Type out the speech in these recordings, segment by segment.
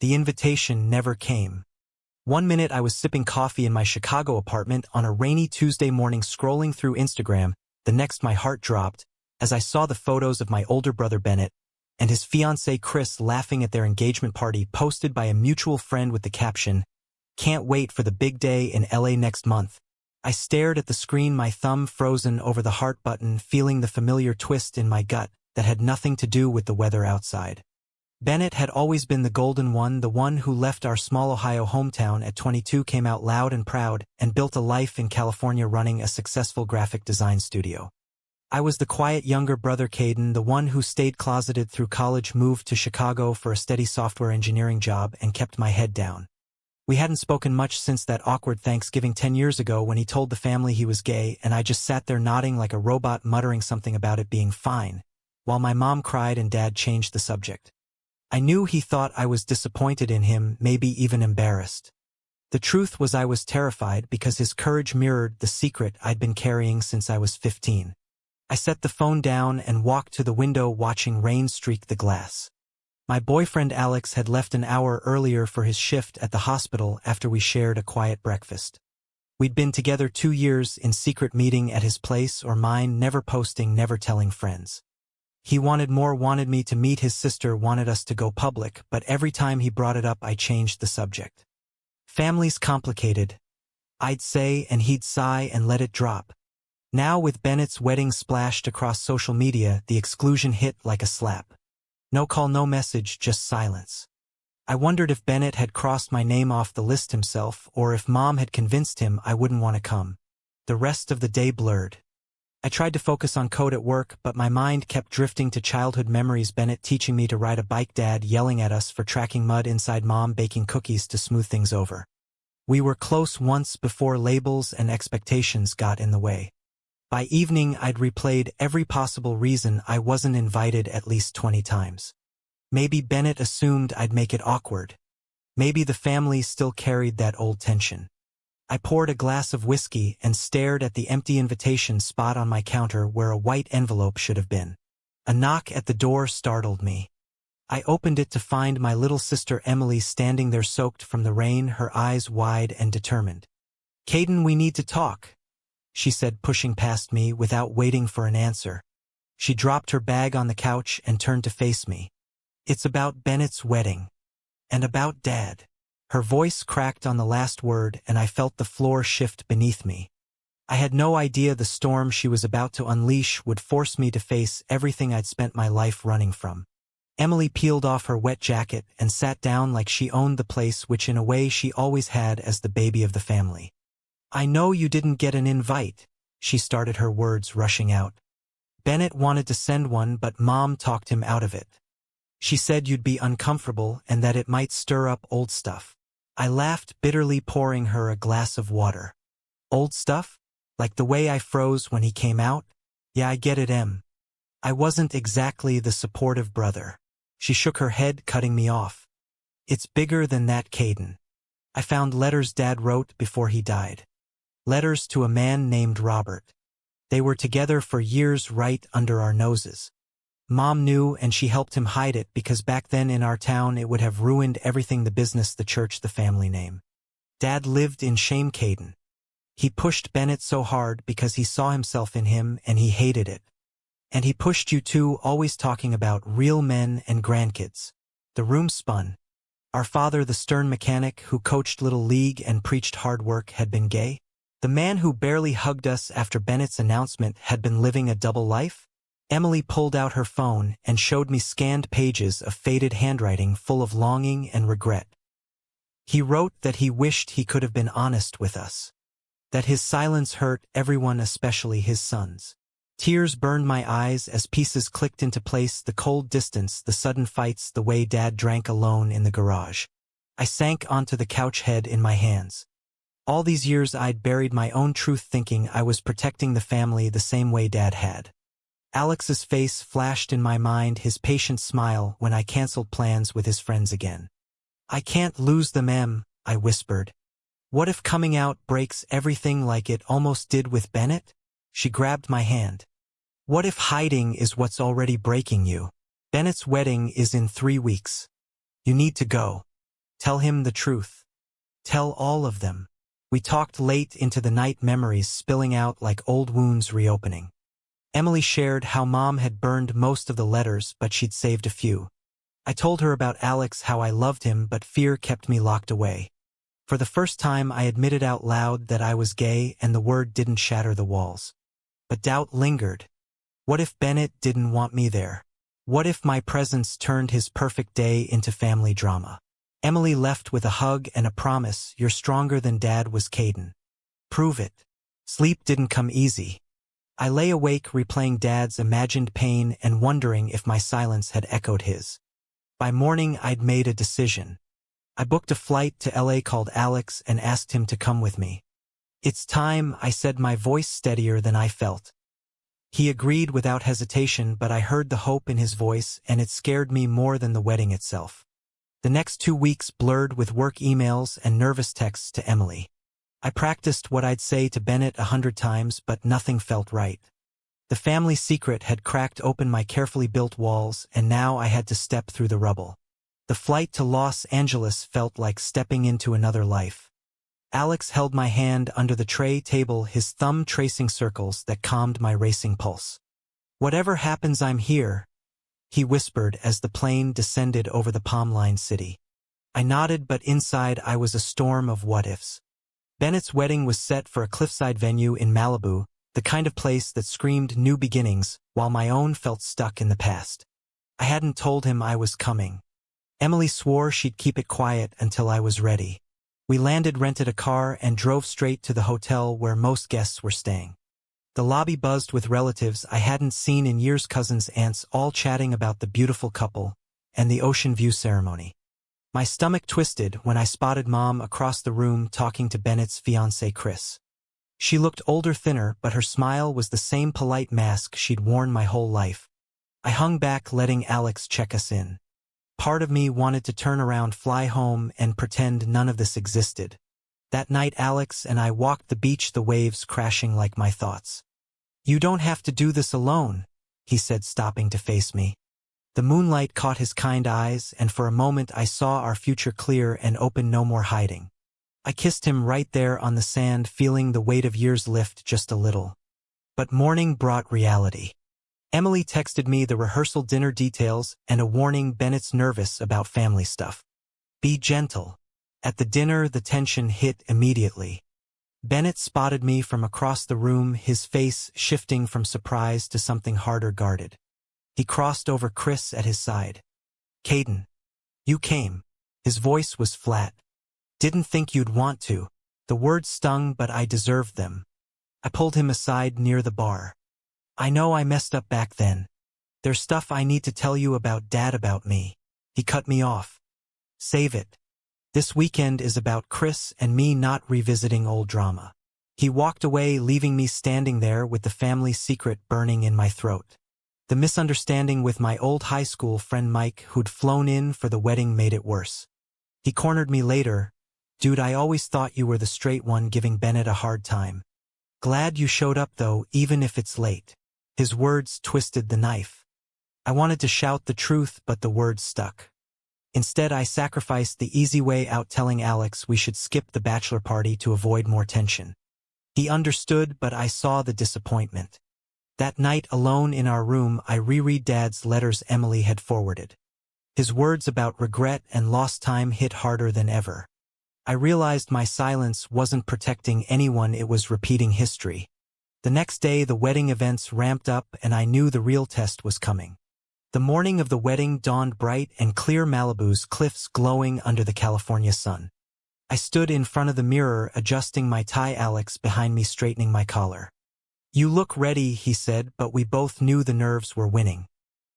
the invitation never came. One minute I was sipping coffee in my Chicago apartment on a rainy Tuesday morning scrolling through Instagram, the next my heart dropped as I saw the photos of my older brother Bennett and his fiancée Chris laughing at their engagement party posted by a mutual friend with the caption, "Can't wait for the big day in LA next month." I stared at the screen, my thumb frozen over the heart button, feeling the familiar twist in my gut that had nothing to do with the weather outside. Bennett had always been the golden one, the one who left our small Ohio hometown at 22, came out loud and proud, and built a life in California running a successful graphic design studio. I was the quiet younger brother Kayden, the one who stayed closeted through college, moved to Chicago for a steady software engineering job, and kept my head down. We hadn't spoken much since that awkward Thanksgiving 10 years ago when he told the family he was gay, and I just sat there nodding like a robot, muttering something about it being fine, while my mom cried and Dad changed the subject. I knew he thought I was disappointed in him, maybe even embarrassed. The truth was I was terrified because his courage mirrored the secret I'd been carrying since I was 15. I set the phone down and walked to the window, watching rain streak the glass. My boyfriend Alex had left an hour earlier for his shift at the hospital after we shared a quiet breakfast. We'd been together 2 years, in secret, meeting at his place or mine, never posting, never telling friends. He wanted more, wanted me to meet his sister, wanted us to go public, but every time he brought it up I changed the subject. Family's complicated, I'd say, and he'd sigh and let it drop. Now, with Bennett's wedding splashed across social media, the exclusion hit like a slap. No call, no message, just silence. I wondered if Bennett had crossed my name off the list himself, or if Mom had convinced him I wouldn't want to come. The rest of the day blurred. I tried to focus on code at work, but my mind kept drifting to childhood memories. Bennett teaching me to ride a bike, Dad yelling at us for tracking mud inside, Mom baking cookies to smooth things over. We were close once before labels and expectations got in the way. By evening I'd replayed every possible reason I wasn't invited at least 20 times. Maybe Bennett assumed I'd make it awkward. Maybe the family still carried that old tension. I poured a glass of whiskey and stared at the empty invitation spot on my counter where a white envelope should have been. A knock at the door startled me. I opened it to find my little sister Emily standing there, soaked from the rain, her eyes wide and determined. "Kayden, we need to talk," she said, pushing past me without waiting for an answer. She dropped her bag on the couch and turned to face me. "It's about Bennett's wedding. And about Dad." Her voice cracked on the last word, and I felt the floor shift beneath me. I had no idea the storm she was about to unleash would force me to face everything I'd spent my life running from. Emily peeled off her wet jacket and sat down like she owned the place, which in a way she always had as the baby of the family. "I know you didn't get an invite," she started, her words rushing out. "Bennett wanted to send one, but Mom talked him out of it. She said you'd be uncomfortable and that it might stir up old stuff." I laughed bitterly, pouring her a glass of water. "Old stuff? Like the way I froze when he came out? Yeah, I get it, Em. I wasn't exactly the supportive brother." She shook her head, cutting me off. "It's bigger than that, Kayden. I found letters Dad wrote before he died. Letters to a man named Robert. They were together for years right under our noses. Mom knew, and she helped him hide it because back then in our town it would have ruined everything: the business, the church, the family name. Dad lived in shame, Kayden. He pushed Bennett so hard because he saw himself in him and he hated it. And he pushed you too, always talking about real men and grandkids." The room spun. Our father, the stern mechanic who coached Little League and preached hard work, had been gay? The man who barely hugged us after Bennett's announcement had been living a double life? Emily pulled out her phone and showed me scanned pages of faded handwriting full of longing and regret. He wrote that he wished he could have been honest with us. That his silence hurt everyone, especially his sons. Tears burned my eyes as pieces clicked into place: the cold distance, the sudden fights, the way Dad drank alone in the garage. I sank onto the couch, head in my hands. All these years I'd buried my own truth, thinking I was protecting the family the same way Dad had. Alex's face flashed in my mind, his patient smile when I canceled plans with his friends again. "I can't lose them, Em," I whispered. "What if coming out breaks everything like it almost did with Bennett?" She grabbed my hand. "What if hiding is what's already breaking you? Bennett's wedding is in 3 weeks. You need to go." Tell him the truth. Tell all of them. We talked late into the night, memories spilling out like old wounds reopening. Emily shared how Mom had burned most of the letters, but she'd saved a few. I told her about Alex, how I loved him, but fear kept me locked away. For the first time, I admitted out loud that I was gay, and the word didn't shatter the walls. But doubt lingered. What if Bennett didn't want me there? What if my presence turned his perfect day into family drama? Emily left with a hug and a promise. You're stronger than Dad was, Kayden. Prove it. Sleep didn't come easy. I lay awake replaying Dad's imagined pain and wondering if my silence had echoed his. By morning, I'd made a decision. I booked a flight to LA, called Alex, and asked him to come with me. It's time, I said, my voice steadier than I felt. He agreed without hesitation, but I heard the hope in his voice, and it scared me more than the wedding itself. The next 2 weeks blurred with work emails and nervous texts to Emily. I practiced what I'd say to Bennett 100 times, but nothing felt right. The family secret had cracked open my carefully built walls, and now I had to step through the rubble. The flight to Los Angeles felt like stepping into another life. Alex held my hand under the tray table, his thumb tracing circles that calmed my racing pulse. Whatever happens, I'm here, he whispered as the plane descended over the palm-lined city. I nodded, but inside I was a storm of what-ifs. Bennett's wedding was set for a cliffside venue in Malibu, the kind of place that screamed new beginnings, while my own felt stuck in the past. I hadn't told him I was coming. Emily swore she'd keep it quiet until I was ready. We landed, rented a car, and drove straight to the hotel where most guests were staying. The lobby buzzed with relatives I hadn't seen in years, cousins, aunts, all chatting about the beautiful couple and the ocean view ceremony. My stomach twisted when I spotted Mom across the room talking to Bennett's fiancé, Chris. She looked older, thinner, but her smile was the same polite mask she'd worn my whole life. I hung back, letting Alex check us in. Part of me wanted to turn around, fly home, and pretend none of this existed. That night, Alex and I walked the beach, the waves crashing like my thoughts. You don't have to do this alone, he said, stopping to face me. The moonlight caught his kind eyes, and for a moment I saw our future clear and open, no more hiding. I kissed him right there on the sand, feeling the weight of years lift just a little. But morning brought reality. Emily texted me the rehearsal dinner details and a warning: Bennett's nervous about family stuff. Be gentle. At the dinner, the tension hit immediately. Bennett spotted me from across the room, his face shifting from surprise to something harder, guarded. He crossed over Chris at his side. Kayden, you came. His voice was flat. Didn't think you'd want to. The words stung, but I deserved them. I pulled him aside near the bar. I know I messed up back then. There's stuff I need to tell you about Dad, about me. He cut me off. Save it. This weekend is about Chris and me, not revisiting old drama. He walked away, leaving me standing there with the family secret burning in my throat. The misunderstanding with my old high school friend Mike, who'd flown in for the wedding, made it worse. He cornered me later. Dude, I always thought you were the straight one, giving Bennett a hard time. Glad you showed up though, even if it's late. His words twisted the knife. I wanted to shout the truth, but the words stuck. Instead, I sacrificed the easy way out, telling Alex we should skip the bachelor party to avoid more tension. He understood, but I saw the disappointment. That night, alone in our room, I reread Dad's letters Emily had forwarded. His words about regret and lost time hit harder than ever. I realized my silence wasn't protecting anyone, it was repeating history. The next day, the wedding events ramped up, and I knew the real test was coming. The morning of the wedding dawned bright and clear, Malibu's cliffs glowing under the California sun. I stood in front of the mirror, adjusting my tie, Alex behind me straightening my collar. You look ready, he said, but we both knew the nerves were winning.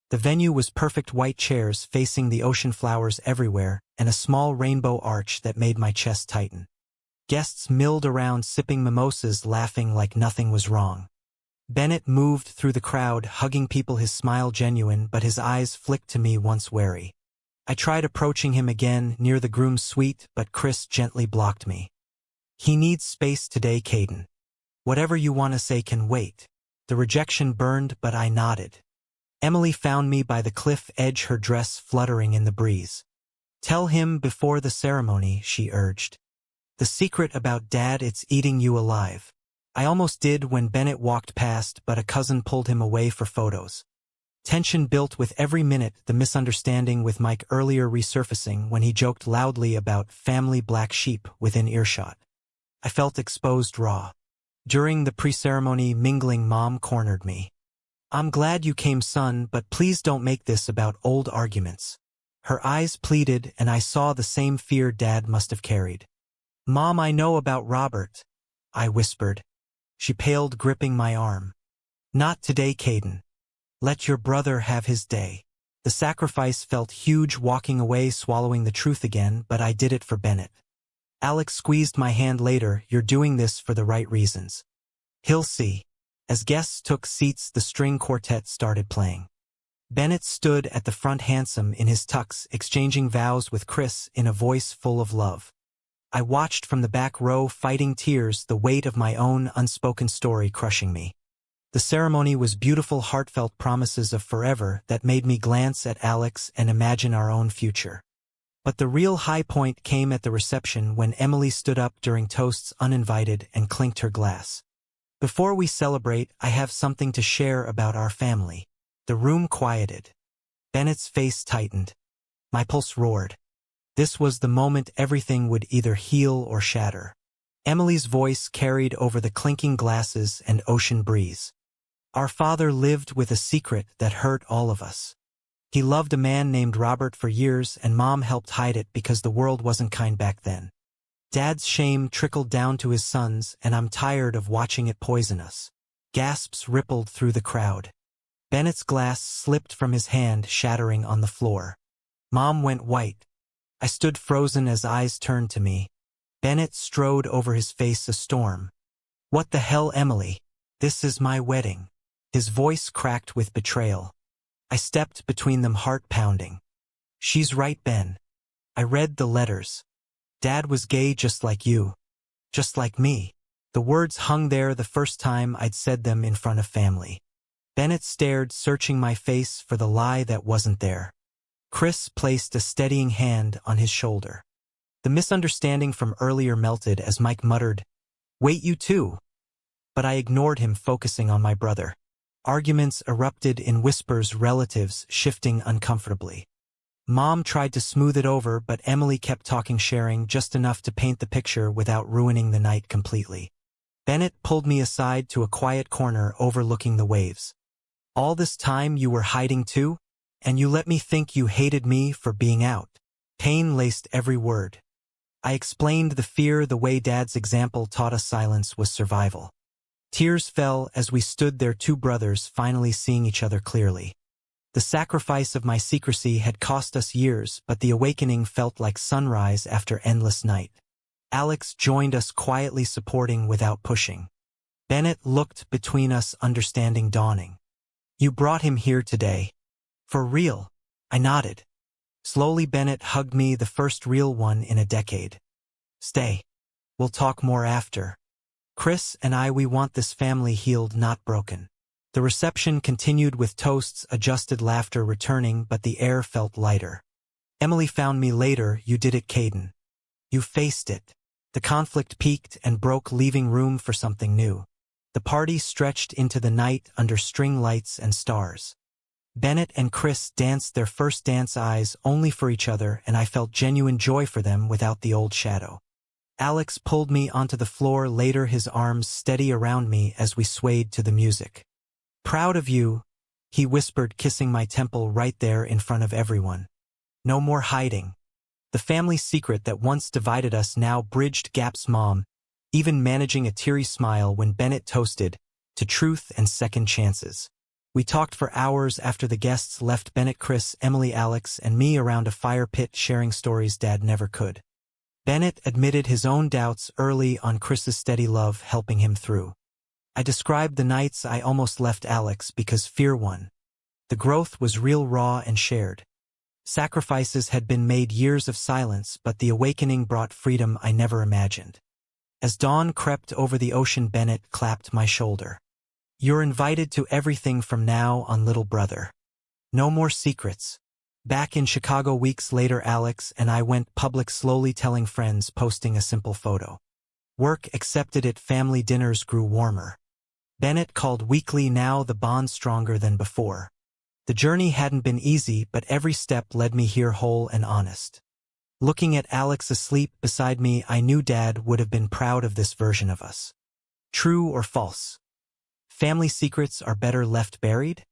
The venue was perfect: white chairs facing the ocean, flowers everywhere, and a small rainbow arch that made my chest tighten. Guests milled around, sipping mimosas, laughing like nothing was wrong. Bennett moved through the crowd, hugging people, his smile genuine, but his eyes flicked to me, once wary. I tried approaching him again, near the groom's suite, but Chris gently blocked me. He needs space today, Kayden. Whatever you want to say can wait. The rejection burned, but I nodded. Emily found me by the cliff edge, her dress fluttering in the breeze. Tell him before the ceremony, she urged. The secret about Dad, it's eating you alive. I almost did when Bennett walked past, but a cousin pulled him away for photos. Tension built with every minute, the misunderstanding with Mike earlier resurfacing when he joked loudly about family black sheep within earshot. I felt exposed raw. During the pre-ceremony mingling, Mom cornered me. I'm glad you came, son, but please don't make this about old arguments. Her eyes pleaded, and I saw the same fear Dad must have carried. Mom, I know about Robert, I whispered. She paled, gripping my arm. Not today, Kayden. Let your brother have his day. The sacrifice felt huge, walking away, swallowing the truth again, but I did it for Bennett. Alex squeezed my hand later. You're doing this for the right reasons. He'll see. As guests took seats, the string quartet started playing. Bennett stood at the front, handsome in his tux, exchanging vows with Chris in a voice full of love. I watched from the back row, fighting tears, the weight of my own unspoken story crushing me. The ceremony was beautiful, heartfelt promises of forever that made me glance at Alex and imagine our own future. But the real high point came at the reception when Emily stood up during toasts, uninvited, and clinked her glass. Before we celebrate, I have something to share about our family. The room quieted. Bennett's face tightened. My pulse roared. This was the moment everything would either heal or shatter. Emily's voice carried over the clinking glasses and ocean breeze. Our father lived with a secret that hurt all of us. He loved a man named Robert for years, and Mom helped hide it because the world wasn't kind back then. Dad's shame trickled down to his sons, and I'm tired of watching it poison us. Gasps rippled through the crowd. Bennett's glass slipped from his hand, shattering on the floor. Mom went white. I stood frozen as eyes turned to me. Bennett strode over, his face a storm. What the hell, Emily? This is my wedding. His voice cracked with betrayal. I stepped between them, heart pounding. She's right, Ben. I read the letters. Dad was gay just like you. Just like me. The words hung there the first time I'd said them in front of family. Bennett stared, searching my face for the lie that wasn't there. Chris placed a steadying hand on his shoulder. The misunderstanding from earlier melted as Mike muttered, "Wait, you too." But I ignored him, focusing on my brother. Arguments erupted in whispers, relatives shifting uncomfortably. Mom tried to smooth it over, but Emily kept talking, sharing just enough to paint the picture without ruining the night completely. Bennett pulled me aside to a quiet corner overlooking the waves. All this time you were hiding too? And you let me think you hated me for being out. Pain laced every word. I explained the fear the way Dad's example taught us silence was survival. Tears fell as we stood there, two brothers finally seeing each other clearly. The sacrifice of my secrecy had cost us years, but the awakening felt like sunrise after endless night. Alex joined us, quietly supporting without pushing. Bennett looked between us, understanding dawning. You brought him here today. For real? I nodded. Slowly Bennett hugged me, the first real one in a decade. Stay. We'll talk more after. Chris and I, we want this family healed, not broken. The reception continued with toasts, adjusted laughter returning, but the air felt lighter. Emily found me later. You did it, Kayden. You faced it. The conflict peaked and broke, leaving room for something new. The party stretched into the night under string lights and stars. Bennett and Chris danced their first dance, eyes only for each other, and I felt genuine joy for them without the old shadow. Alex pulled me onto the floor later, his arms steady around me as we swayed to the music. Proud of you, he whispered, kissing my temple right there in front of everyone. No more hiding. The family secret that once divided us now bridged gaps. Mom, even managing a teary smile when Bennett toasted to truth and second chances. We talked for hours after the guests left, Bennett, Chris, Emily, Alex, and me around a fire pit, sharing stories Dad never could. Bennett admitted his own doubts early on, Chris's steady love helping him through. I described the nights I almost left Alex because fear won. The growth was real, raw, and shared. Sacrifices had been made, years of silence, but the awakening brought freedom I never imagined. As dawn crept over the ocean, Bennett clapped my shoulder. You're invited to everything from now on, little brother. No more secrets. Back in Chicago weeks later, Alex and I went public, slowly telling friends, posting a simple photo. Work accepted it, family dinners grew warmer. Bennett called weekly, now the bond stronger than before. The journey hadn't been easy, but every step led me here, whole and honest. Looking at Alex asleep beside me, I knew Dad would have been proud of this version of us. True or false? Family secrets are better left buried?